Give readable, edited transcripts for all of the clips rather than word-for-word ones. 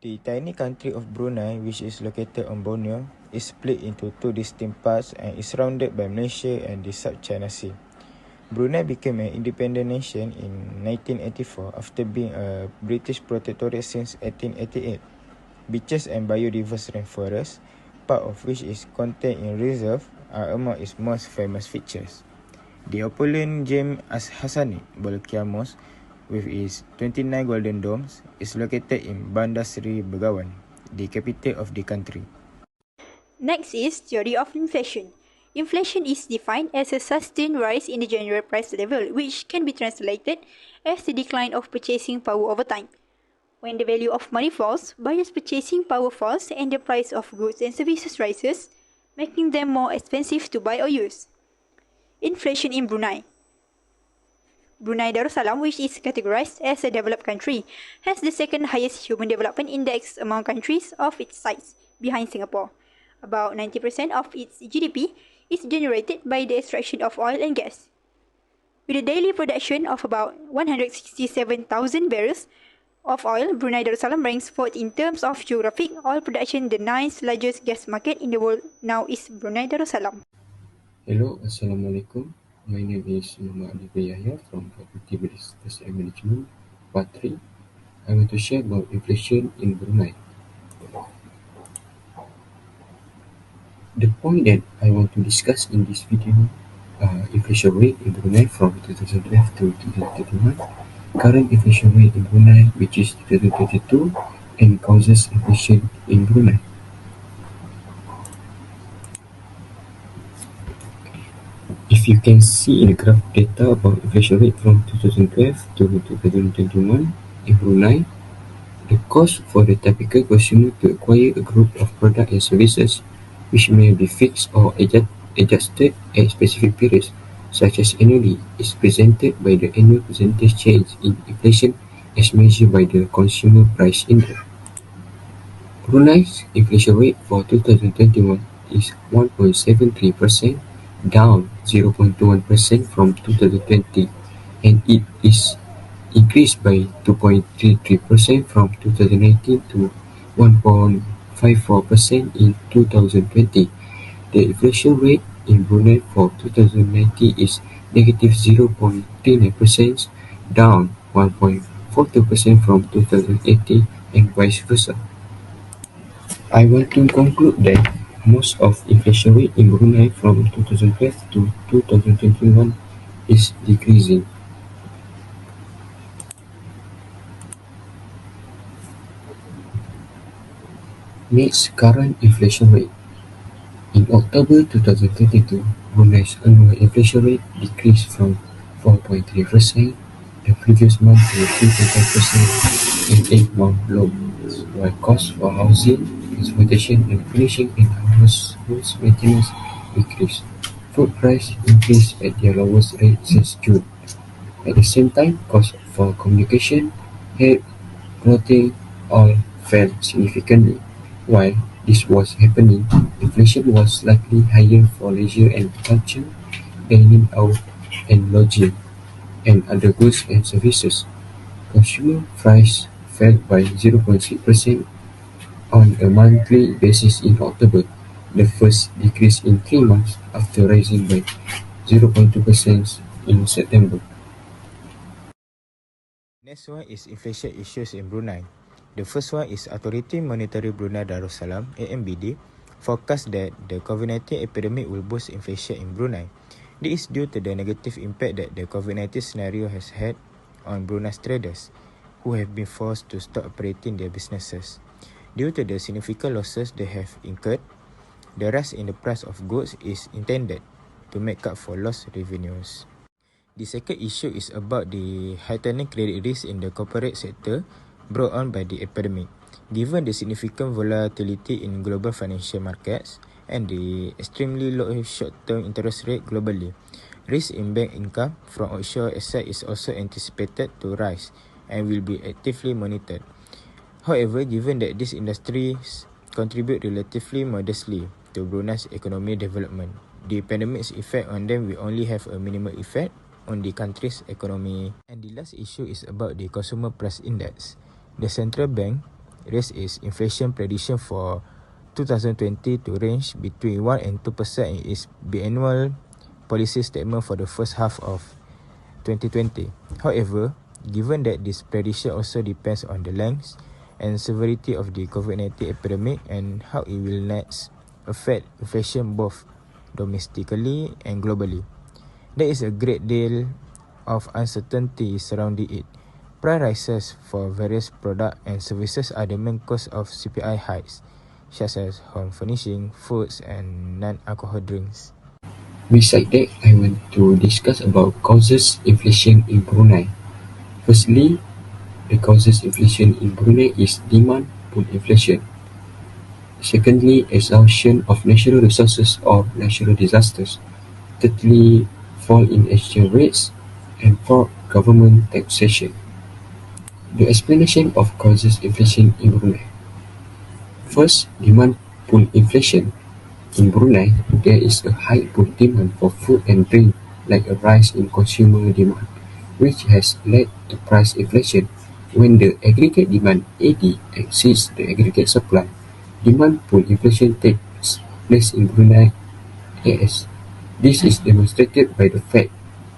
The tiny country of Brunei, which is located on Borneo, is split into two distinct parts and is surrounded by Malaysia and the South China Sea. Brunei became an independent nation in 1984 after being a British protectorate since 1888. Beaches and biodiverse rainforests, part of which is contained in reserve, are among its most famous features. The opulent James Hassani Volcano Mosque, with its 29 golden domes, is located in Bandar Seri Begawan, the capital of the country. Next is theory of inflation. Inflation is defined as a sustained rise in the general price level, which can be translated as the decline of purchasing power over time. When the value of money falls, buyers' purchasing power falls and the price of goods and services rises, making them more expensive to buy or use. Inflation in Brunei. Brunei Darussalam, which is categorized as a developed country, has the second highest human development index among countries of its size, behind Singapore. About 90% of its GDP is generated by the extraction of oil and gas. With a daily production of about 167,000 barrels of oil, Brunei Darussalam ranks fourth in terms of geographic oil production. The ninth largest gas market in the world now is Brunei Darussalam. Hello, Assalamualaikum. My name is Muhammad Ali Yahya from Property Business and Management, Part 3. I want to share about inflation in Brunei. The point that I want to discuss in this video, inflation rate in Brunei from 2012 to 2021, current inflation rate in Brunei, which is 2022, and causes inflation in Brunei. If you can see in the graph data about inflation rate from 2012 to 2021 in Brunei, the cost for the typical consumer to acquire a group of products and services, which may be fixed or adjusted at specific periods, such as annually, is presented by the annual percentage change in inflation as measured by the Consumer Price Index. Brunei's inflation rate for 2021 is 1.73%, down 0.21% from 2020, and it is increased by 2.33% from 2019 to 1.54% in 2020. The inflation rate in Brunei for 2019 is negative 0.39%, down 1.42% from 2018, and vice versa. I want to conclude that most of inflation rate in Brunei from 2012 to 2021 is decreasing. Next, current inflation rate. In October 2022, Brunei's annual inflation rate decreased from 4.3% the previous month to 3.5% in 8-month low, while costs for housing, transportation, and furnishing and household maintenance increased. Food prices increased at their lowest rate since June. At the same time, costs for communication, hair, clothing, all fell significantly. While this was happening, inflation was slightly higher for leisure and culture, dining out and lodging, and other goods and services. Consumer prices fell by 0.6% on a monthly basis in October, the first decrease in 3 months after rising by 0.2% in September. Next one is inflation issues in Brunei. The first one is Authority Monetary Brunei Darussalam (AMBD) forecast that the COVID-19 epidemic will boost inflation in Brunei. This is due to the negative impact that the COVID-19 scenario has had on Brunei's traders, who have been forced to stop operating their businesses. Due to the significant losses they have incurred, the rise in the price of goods is intended to make up for lost revenues. The second issue is about the heightening credit risk in the corporate sector brought on by the epidemic. Given the significant volatility in global financial markets and the extremely low short-term interest rate globally, risk in bank income from offshore assets is also anticipated to rise and will be actively monitored. However, given that these industries contribute relatively modestly to Brunei's economic development, the pandemic's effect on them will only have a minimal effect on the country's economy. And the last issue is about the Consumer Price Index. The central bank raised its inflation prediction for 2020 to range between 1 and 2% in its biannual policy statement for the first half of 2020. However, given that this prediction also depends on the length and severity of the COVID-19 epidemic and how it will next affect inflation both domestically and globally, there is a great deal of uncertainty surrounding it. Price rises for various products and services are the main cause of CPI hikes, such as home furnishing, foods, and non-alcohol drinks. Besides that, I want to discuss about causes inflation in Brunei. Firstly, the causes inflation in Brunei is demand pull inflation. Secondly, exhaustion of natural resources or natural disasters. Thirdly, fall in exchange rates. And fourth, government taxation. The explanation of causes inflation in Brunei. First, demand pull inflation. In Brunei, there is a high pull demand for food and drink, like a rise in consumer demand, which has led to price inflation. When the aggregate demand (AD) exceeds the aggregate supply, demand pull inflation takes place in Brunei AS. This is demonstrated by the fact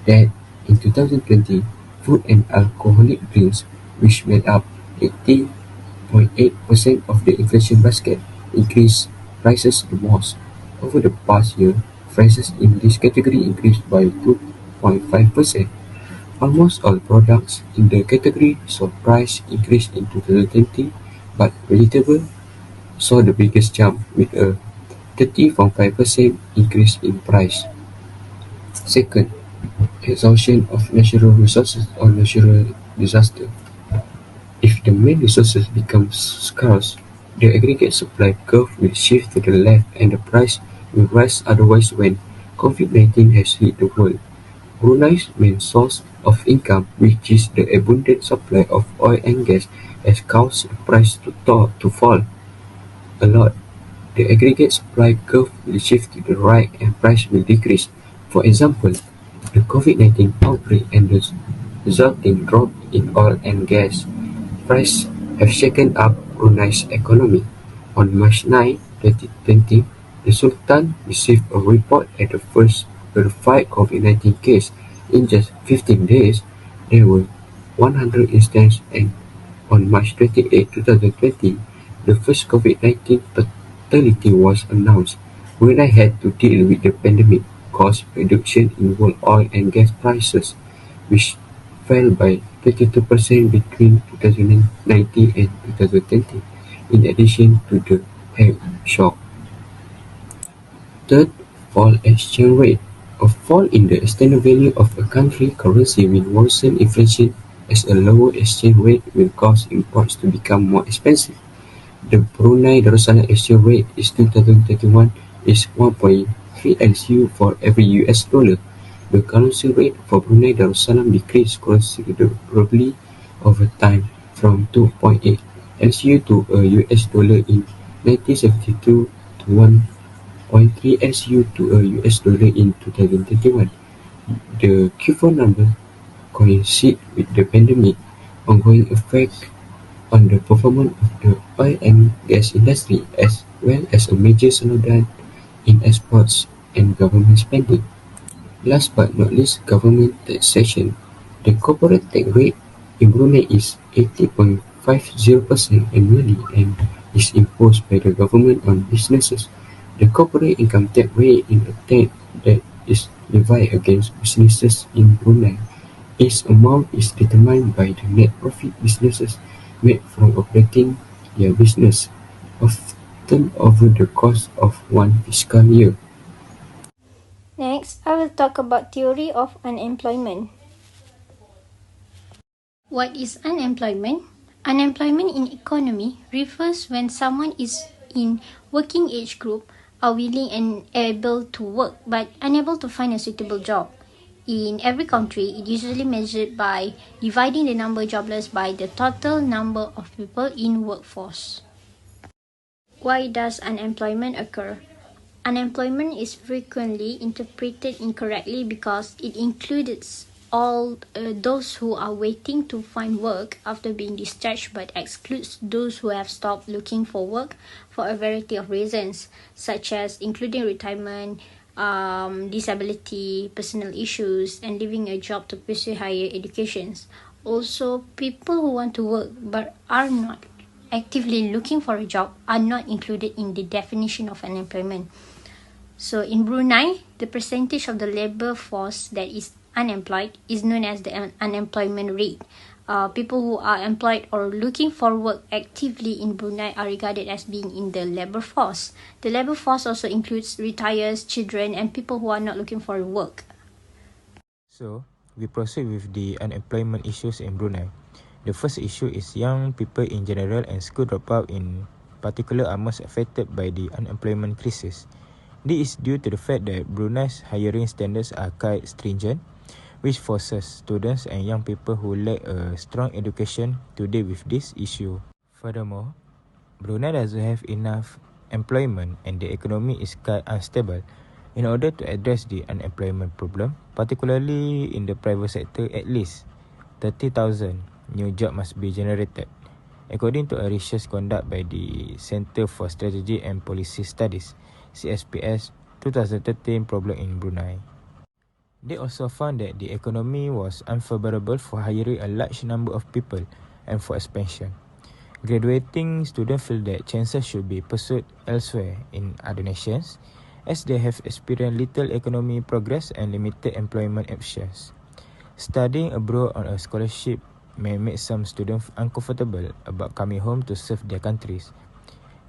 that in 2020, food and alcoholic drinks, which made up 80.8% of the inflation basket, increased prices the most. Over the past year, prices in this category increased by 2.5%. Almost all products in the category saw price increase in 2020, but vegetables saw the biggest jump with a 30.5% increase in price. Second, exhaustion of natural resources or natural disaster. If the main resources become scarce, the aggregate supply curve will shift to the left and the price will rise otherwise when COVID-19 has hit the world. Brunei's main source of income, which is the abundant supply of oil and gas, has caused the price to fall a lot. The aggregate supply curve will shift to the right and price will decrease. For example, the COVID-19 outbreak and the resulting drop in oil and gas prices have shaken up Brunei's economy. On March 9, 2020, the Sultan received a report at the first verified COVID-19 case. In just 15 days, there were 100 instances, and on March 28, 2020, the first COVID-19 fatality was announced. Brunei had to deal with the pandemic caused reduction in world oil and gas prices, which fell by 22% between 2019 and 2020, in addition to the health shock. Third, fall exchange rate. A fall in the external value of a country's currency will worsen inflation, as a lower exchange rate will cause imports to become more expensive. The Brunei Darussalam exchange rate in 2021 is 1.3 LCU for every US dollar. The currency rate for Brunei Darussalam decreased considerably over time, from 2.8 LCU to a US dollar in 1972 to 1.3 LCU to a US dollar in 2021. The Q4 number coincide with the pandemic ongoing effect on the performance of the oil and gas industry, as well as a major slowdown in exports and government spending. Last but not least, government taxation. The corporate tax rate in Brunei is 80.50% annually and is imposed by the government on businesses. The corporate income tax rate is a tax that is levied against businesses in Brunei. Its amount is determined by the net profit businesses made from operating their business, often over the course of one fiscal year. Next, I will talk about theory of unemployment. What is unemployment? Unemployment in economy refers when someone is in working age group, are willing and able to work but unable to find a suitable job. In every country, it is usually measured by dividing the number jobless by the total number of people in workforce. Why does unemployment occur? Unemployment is frequently interpreted incorrectly because it includes all those who are waiting to find work after being discharged, but excludes those who have stopped looking for work for a variety of reasons, such as including retirement, disability, personal issues, and leaving a job to pursue higher educations. Also, people who want to work but are not actively looking for a job are not included in the definition of unemployment. So in Brunei, the percentage of the labour force that is unemployed is known as the unemployment rate. People who are employed or looking for work actively in Brunei are regarded as being in the labour force. The labour force also includes retirees, children, and people who are not looking for work. So, we proceed with the unemployment issues in Brunei. The first issue is young people in general and school dropout in particular are most affected by the unemployment crisis. This is due to the fact that Brunei's hiring standards are quite stringent, which forces students and young people who lack a strong education to deal with this issue. Furthermore, Brunei doesn't have enough employment and the economy is quite unstable. In order to address the unemployment problem, particularly in the private sector, at least 30,000 new jobs must be generated, according to a research conducted by the Centre for Strategy and Policy Studies, CSPS 2013 problem in Brunei. They also found that the economy was unfavorable for hiring a large number of people and for expansion. Graduating students feel that chances should be pursued elsewhere in other nations, as they have experienced little economic progress and limited employment options. Studying abroad on a scholarship may make some students uncomfortable about coming home to serve their countries.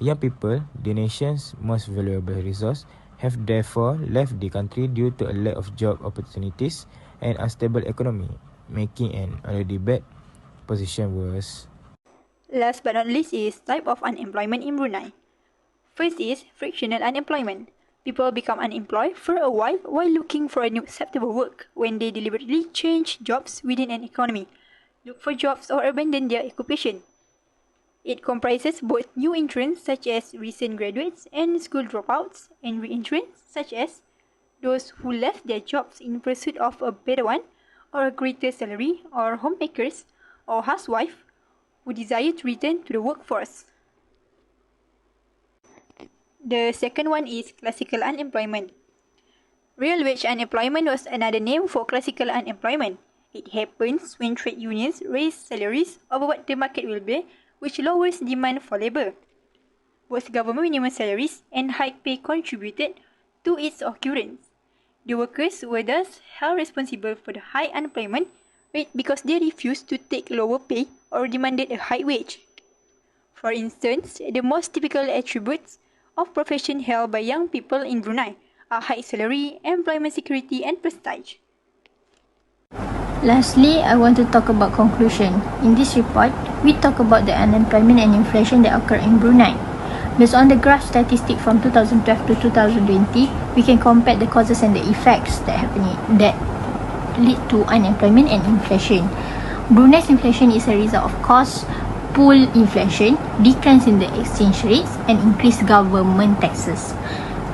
Young people, the nation's most valuable resource, have therefore left the country due to a lack of job opportunities and unstable economy, making an already bad position worse. Last but not least is type of unemployment in Brunei. First is frictional unemployment. People become unemployed for a while looking for a new acceptable work when they deliberately change jobs within an economy, look for jobs or abandon their occupation. It comprises both new entrants such as recent graduates and school dropouts, and re-entrants such as those who left their jobs in pursuit of a better one or a greater salary, or homemakers or housewives who desire to return to the workforce. The second one is classical unemployment. Real wage unemployment was another name for classical unemployment. It happens when trade unions raise salaries over what the market will bear, which lowers demand for labour. Both government minimum salaries and high pay contributed to its occurrence. The workers were thus held responsible for the high unemployment rate because they refused to take lower pay or demanded a high wage. For instance, the most typical attributes of profession held by young people in Brunei are high salary, employment security, and prestige. Lastly, I want to talk about conclusion. In this report, we talk about the unemployment and inflation that occur in Brunei. Based on the graph statistic from 2012 to 2020, we can compare the causes and the effects that lead to unemployment and inflation. Brunei's inflation is a result of cost pull inflation, declines in the exchange rates, and increased government taxes.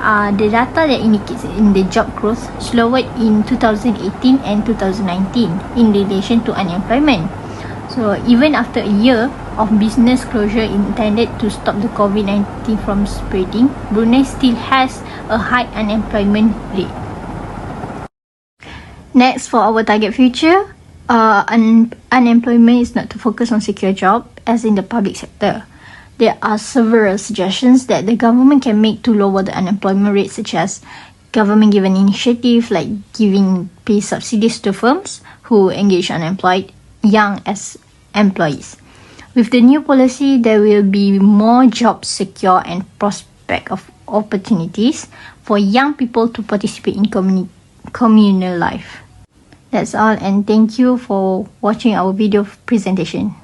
The data that indicates in the job growth slowed in 2018 and 2019 in relation to unemployment. So even after a year of business closure intended to stop the COVID-19 from spreading, Brunei still has a high unemployment rate. Next, for our target future, unemployment is not to focus on secure job as in the public sector. There are several suggestions that the government can make to lower the unemployment rate, such as government-given initiative like giving pay subsidies to firms who engage unemployed young as employees. With the new policy, there will be more jobs secure and prospect of opportunities for young people to participate in communal life. That's all, and thank you for watching our video presentation.